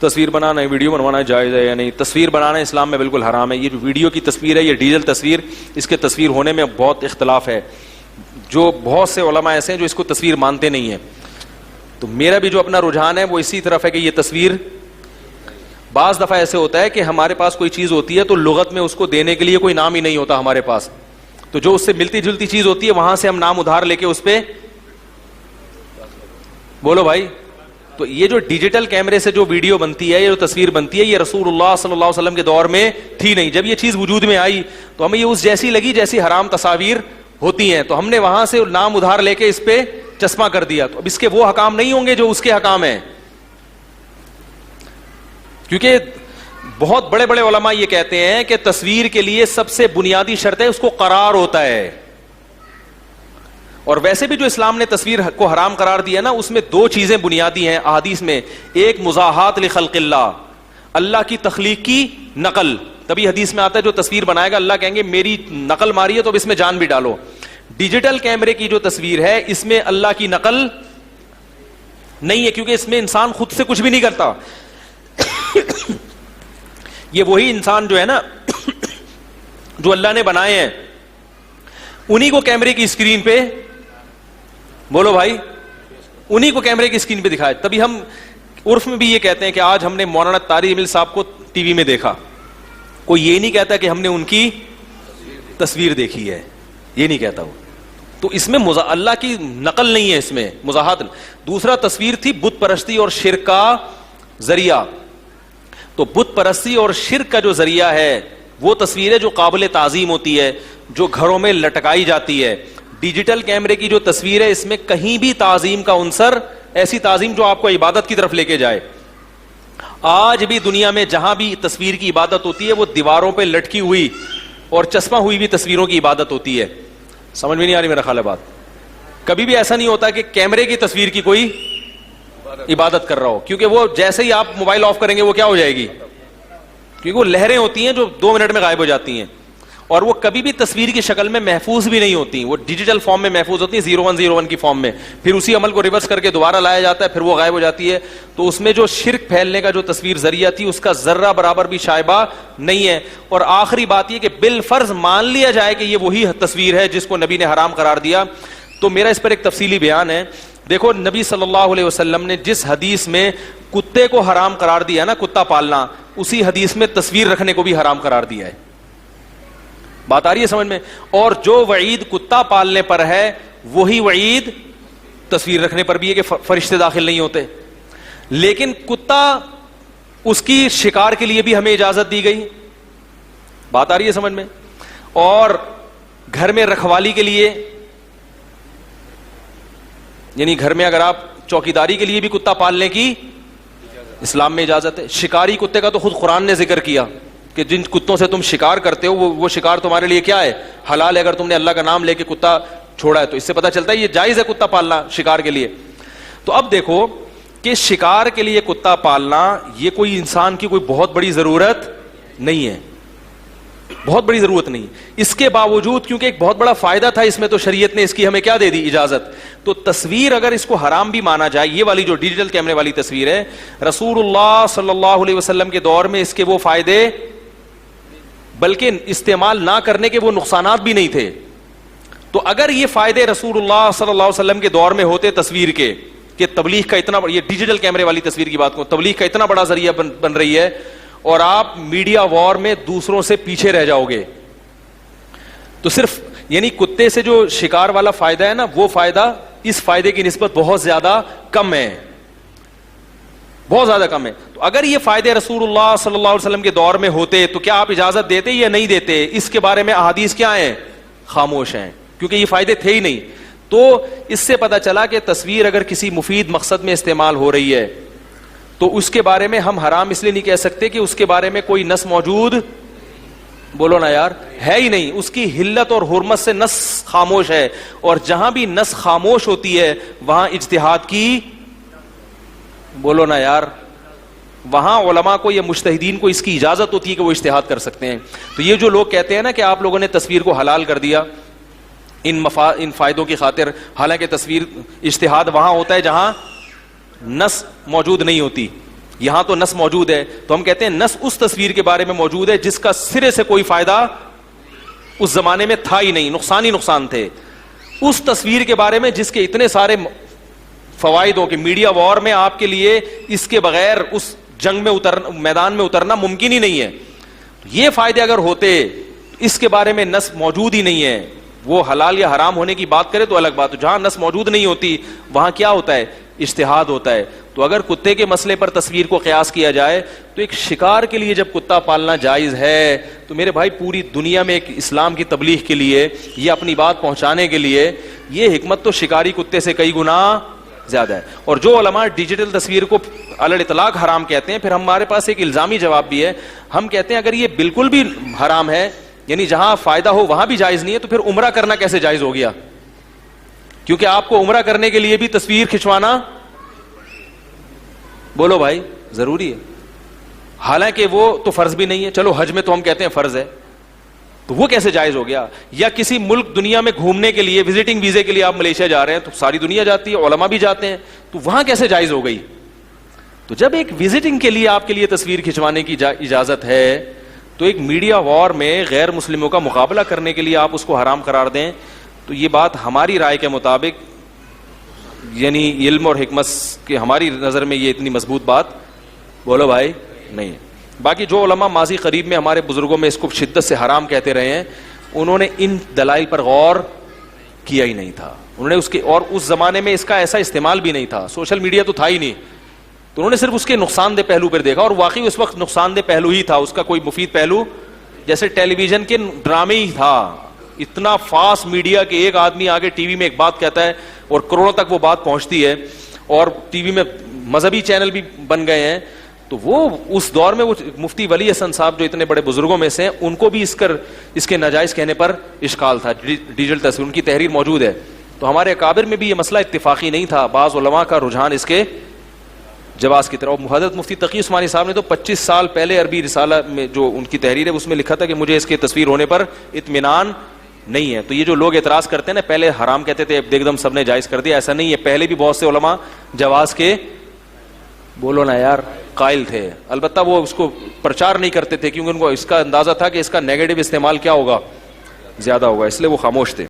تصویر بنانا ہے, ویڈیو بنوانا جائز ہے یا نہیں. تصویر بنانا اسلام میں بالکل حرام ہے. یہ جو ویڈیو کی تصویر ہے, یہ ڈیجیٹل تصویر, اس کے تصویر ہونے میں بہت اختلاف ہے. جو بہت سے علماء ایسے ہیں جو اس کو تصویر مانتے نہیں ہیں. تو میرا بھی جو اپنا رجحان ہے وہ اسی طرف ہے کہ یہ تصویر, بعض دفعہ ایسے ہوتا ہے کہ ہمارے پاس کوئی چیز ہوتی ہے تو لغت میں اس کو دینے کے لیے کوئی نام ہی نہیں ہوتا ہمارے پاس, تو جو اس سے ملتی جلتی چیز ہوتی ہے وہاں سے ہم نام ادھار لے کے اس پہ, بولو بھائی. تو یہ جو ڈیجیٹل کیمرے سے جو ویڈیو بنتی ہے, یہ جو تصویر بنتی ہے, یہ رسول اللہ صلی اللہ علیہ وسلم کے دور میں تھی نہیں. جب یہ چیز وجود میں آئی تو ہمیں یہ اس جیسی لگی جیسی حرام تصاویر ہوتی ہیں, تو ہم نے وہاں سے نام ادھار لے کے اس پہ چشمہ کر دیا. تو اب اس کے وہ حکام نہیں ہوں گے جو اس کے حکام ہیں, کیونکہ بہت بڑے بڑے علماء یہ کہتے ہیں کہ تصویر کے لیے سب سے بنیادی شرط ہے اس کو قرار ہوتا ہے. اور ویسے بھی جو اسلام نے تصویر کو حرام قرار دیا نا, اس میں دو چیزیں بنیادی ہیں احادیث میں. ایک مزاحات لخلق اللہ, اللہ کی تخلیق کی نقل. تبھی حدیث میں آتا ہے جو تصویر بنائے گا اللہ کہیں گے میری نقل ماری ہے تو اب اس میں جان بھی ڈالو. ڈیجیٹل کیمرے کی جو تصویر ہے اس میں اللہ کی نقل نہیں ہے, کیونکہ اس میں انسان خود سے کچھ بھی نہیں کرتا. یہ وہی انسان جو ہے نا جو اللہ نے بنائے ہیں, انہی کو کیمرے کی اسکرین پہ, بولو بھائی, انہی کو کیمرے کی اسکرین پہ دکھائے. تبھی ہم عرف میں بھی یہ کہتے ہیں کہ آج ہم نے مولانا طارق جمیل صاحب کو ٹی وی میں دیکھا. کوئی یہ نہیں کہتا کہ ہم نے ان کی تصویر دیکھی ہے, یہ نہیں کہتا وہ. تو اس میں اللہ کی نقل نہیں ہے, اس میں مزاحات. دوسرا تصویر تھی بت پرستی اور شرک کا ذریعہ. تو بت پرستی اور شرک کا جو ذریعہ ہے وہ تصویر ہے جو قابل تعظیم ہوتی ہے, جو گھروں میں لٹکائی جاتی ہے. ڈیجیٹل کیمرے کی جو تصویر ہے اس میں کہیں بھی تعظیم کا عنصر, ایسی تعظیم جو آپ کو عبادت کی طرف لے کے جائے. آج بھی دنیا میں جہاں بھی تصویر کی عبادت ہوتی ہے وہ دیواروں پہ لٹکی ہوئی اور چسپاں ہوئی بھی تصویروں کی عبادت ہوتی ہے. سمجھ میں نہیں آ رہی میرا خیال ہے بات. کبھی بھی ایسا نہیں ہوتا کہ کیمرے کی تصویر کی کوئی عبادت کر رہا ہو, کیونکہ وہ جیسے ہی آپ موبائل آف کریں گے وہ کیا ہو جائے گی, کیونکہ وہ لہریں ہوتی ہیں جو 2 منٹ میں غائب ہو جاتی ہیں, اور وہ کبھی بھی تصویر کی شکل میں محفوظ بھی نہیں ہوتی. وہ ڈیجیٹل فارم میں محفوظ ہوتی ہیں, 0101 کی فارم میں. پھر اسی عمل کو ریورس کر کے دوبارہ لایا جاتا ہے, پھر وہ غائب ہو جاتی ہے. تو اس میں جو شرک پھیلنے کا جو تصویر ذریعہ تھی اس کا ذرہ برابر بھی شائبہ نہیں ہے. اور آخری بات یہ کہ بالفرض مان لیا جائے کہ یہ وہی تصویر ہے جس کو نبی نے حرام قرار دیا, تو میرا اس پر ایک تفصیلی بیان ہے. دیکھو نبی صلی اللہ علیہ وسلم نے جس حدیث میں کتے کو حرام قرار دیا نا, کتا پالنا, اسی حدیث میں تصویر رکھنے کو بھی حرام قرار دیا ہے. بات آ رہی ہے سمجھ میں؟ اور جو وعید کتا پالنے پر ہے وہی وعید تصویر رکھنے پر بھی ہے کہ فرشتے داخل نہیں ہوتے. لیکن کتا, اس کی شکار کے لیے بھی ہمیں اجازت دی گئی. بات آ رہی ہے سمجھ میں؟ اور گھر میں رکھوالی کے لیے, یعنی گھر میں اگر آپ چوکیداری کے لیے بھی کتا پالنے کی اسلام میں اجازت ہے. شکاری کتے کا تو خود قرآن نے ذکر کیا کہ جن کتوں سے تم شکار کرتے ہو وہ شکار تمہارے لیے کیا ہے, حلال ہے. اگر تم نے اللہ کا نام لے کے کتا چھوڑا ہے تو اس سے پتہ چلتا ہے یہ جائز ہے کتا پالنا شکار کے لیے. تو اب دیکھو کہ شکار کے لیے کتا پالنا یہ کوئی انسان کی کوئی بہت بڑی ضرورت نہیں ہے, بہت بڑی ضرورت نہیں. اس کے باوجود کیونکہ ایک بہت بڑا فائدہ تھا اس میں, تو شریعت نے اس کی ہمیں کیا دے دی, اجازت. تو تصویر اگر اس کو حرام بھی مانا جائے, یہ والی جو ڈیجیٹل کیمرے والی تصویر ہے, رسول اللہ صلی اللہ علیہ وسلم کے دور میں اس کے وہ فائدے, بلکہ استعمال نہ کرنے کے وہ نقصانات بھی نہیں تھے. تو اگر یہ فائدے رسول اللہ صلی اللہ علیہ وسلم کے دور میں ہوتے تصویر کے, کہ تبلیغ کا اتنا, یہ ڈیجیٹل کیمرے والی تصویر کی بات کو, تبلیغ کا اتنا بڑا ذریعہ بن رہی ہے, اور آپ میڈیا وار میں دوسروں سے پیچھے رہ جاؤ گے. تو صرف یعنی کتے سے جو شکار والا فائدہ ہے نا, وہ فائدہ اس فائدے کی نسبت بہت زیادہ کم ہے, بہت زیادہ کم ہے. تو اگر یہ فائدے رسول اللہ صلی اللہ علیہ وسلم کے دور میں ہوتے تو کیا آپ اجازت دیتے یا نہیں دیتے؟ اس کے بارے میں احادیث کیا ہیں, خاموش ہیں, کیونکہ یہ فائدے تھے ہی نہیں. تو اس سے پتہ چلا کہ تصویر اگر کسی مفید مقصد میں استعمال ہو رہی ہے تو اس کے بارے میں ہم حرام اس لیے نہیں کہہ سکتے کہ اس کے بارے میں کوئی نص موجود, بولو نا یار, ہے ہی نہیں. اس کی حلت اور حرمت سے نص خاموش ہے, اور جہاں بھی نص خاموش ہوتی ہے وہاں اجتہاد کی, بولو نا یار, وہاں علماء کو یا مجتہدین کو اس کی اجازت ہوتی ہے کہ وہ اجتہاد کر سکتے ہیں. تو یہ جو لوگ کہتے ہیں نا کہ آپ لوگوں نے تصویر کو حلال کر دیا ان فائدوں کی خاطر, حالانکہ تصویر اجتہاد وہاں ہوتا ہے جہاں نص موجود نہیں ہوتی. یہاں تو نس موجود ہے, تو ہم کہتے ہیں نس اس تصویر کے بارے میں موجود ہے جس کا سرے سے کوئی فائدہ اس زمانے میں تھا ہی نہیں, نقصان ہی نقصان تھے. اس تصویر کے بارے میں جس کے اتنے سارے فوائد ہو کہ میڈیا وار میں آپ کے لیے اس کے بغیر اس جنگ میں میدان میں اترنا ممکن ہی نہیں ہے. یہ فائدے اگر ہوتے, اس کے بارے میں نس موجود ہی نہیں ہے. وہ حلال یا حرام ہونے کی بات کرے تو الگ بات, جہاں نس موجود نہیں ہوتی وہاں کیا ہوتا ہے, اجتہاد ہوتا ہے. تو اگر کتے کے مسئلے پر تصویر کو قیاس کیا جائے تو ایک شکار کے لیے جب کتا پالنا جائز ہے تو میرے بھائی پوری دنیا میں ایک اسلام کی تبلیغ کے لیے, یہ اپنی بات پہنچانے کے لیے, یہ حکمت تو شکاری کتے سے کئی گنا زیادہ ہے. اور جو علماء ڈیجیٹل تصویر کو علی اطلاق حرام کہتے ہیں, پھر ہمارے پاس ایک الزامی جواب بھی ہے. ہم کہتے ہیں اگر یہ بالکل بھی حرام ہے, یعنی جہاں فائدہ ہو وہاں بھی جائز نہیں ہے, تو پھر عمرہ کرنا کیسے جائز ہو گیا؟ کیونکہ آپ کو عمرہ کرنے کے لیے بھی تصویر کھنچوانا, بولو بھائی, ضروری ہے. حالانکہ وہ تو فرض بھی نہیں ہے. چلو حج میں تو ہم کہتے ہیں فرض ہے, تو وہ کیسے جائز ہو گیا؟ یا کسی ملک دنیا میں گھومنے کے لیے وزٹنگ ویزے کے لیے آپ ملیشیا جا رہے ہیں, تو ساری دنیا جاتی ہے, علماء بھی جاتے ہیں, تو وہاں کیسے جائز ہو گئی؟ تو جب ایک وزٹنگ کے لیے آپ کے لیے تصویر کھنچوانے کی اجازت ہے, تو ایک میڈیا وار میں غیر مسلموں کا مقابلہ کرنے کے لیے آپ اس کو حرام قرار دیں, تو یہ بات ہماری رائے کے مطابق, یعنی علم اور حکمت کے ہماری نظر میں یہ اتنی مضبوط بات, بولو بھائی, نہیں ہے. باقی جو علماء ماضی قریب میں ہمارے بزرگوں میں اس کو شدت سے حرام کہتے رہے ہیں, انہوں نے ان دلائل پر غور کیا ہی نہیں تھا. انہوں نے اس کے, اور اس زمانے میں اس کا ایسا استعمال بھی نہیں تھا, سوشل میڈیا تو تھا ہی نہیں, تو انہوں نے صرف اس کے نقصان دہ پہلو پر دیکھا, اور واقعی اس وقت نقصان دہ پہلو ہی تھا, اس کا کوئی مفید پہلو, جیسے ٹیلی ویژن کے ڈرامے ہی تھا. اتنا فاسٹ میڈیا کہ ایک آدمی آگے ٹی وی میں ایک بات کہتا ہے اور کروڑوں تک وہ بات پہنچتی ہے, اور ٹی وی میں مذہبی چینل بھی بن گئے ہیں. تو وہ اس دور میں وہ مفتی ولی حسن صاحب جو اتنے بڑے بزرگوں میں سے ہیں, ان کو بھی اس کے ناجائز کہنے پر اشکال تھا. ڈیجیٹل تصویر, ان کی تحریر موجود ہے. تو ہمارے اکابر میں بھی یہ مسئلہ اتفاقی نہیں تھا, بعض علماء کا رجحان اس کے جواز کی طرف. حضرت مفتی تقی عثمانی صاحب نے تو 25 سال پہلے عربی رسالہ میں جو ان کی تحریر ہے اس میں لکھا تھا کہ مجھے اس کے تصویر ہونے پر اطمینان نہیں ہے. تو یہ جو لوگ اعتراض کرتے ہیں نا, پہلے حرام کہتے تھے, اب ایک دم سب نے جائز کر دیا, ایسا نہیں ہے. پہلے بھی بہت سے علماء جواز کے, بولو نا یار, قائل تھے. البتہ وہ اس کو پرچار نہیں کرتے تھے, کیونکہ ان کو اس کا اندازہ تھا کہ اس کا نیگیٹو استعمال کیا ہوگا, زیادہ ہوگا, اس لیے وہ خاموش تھے.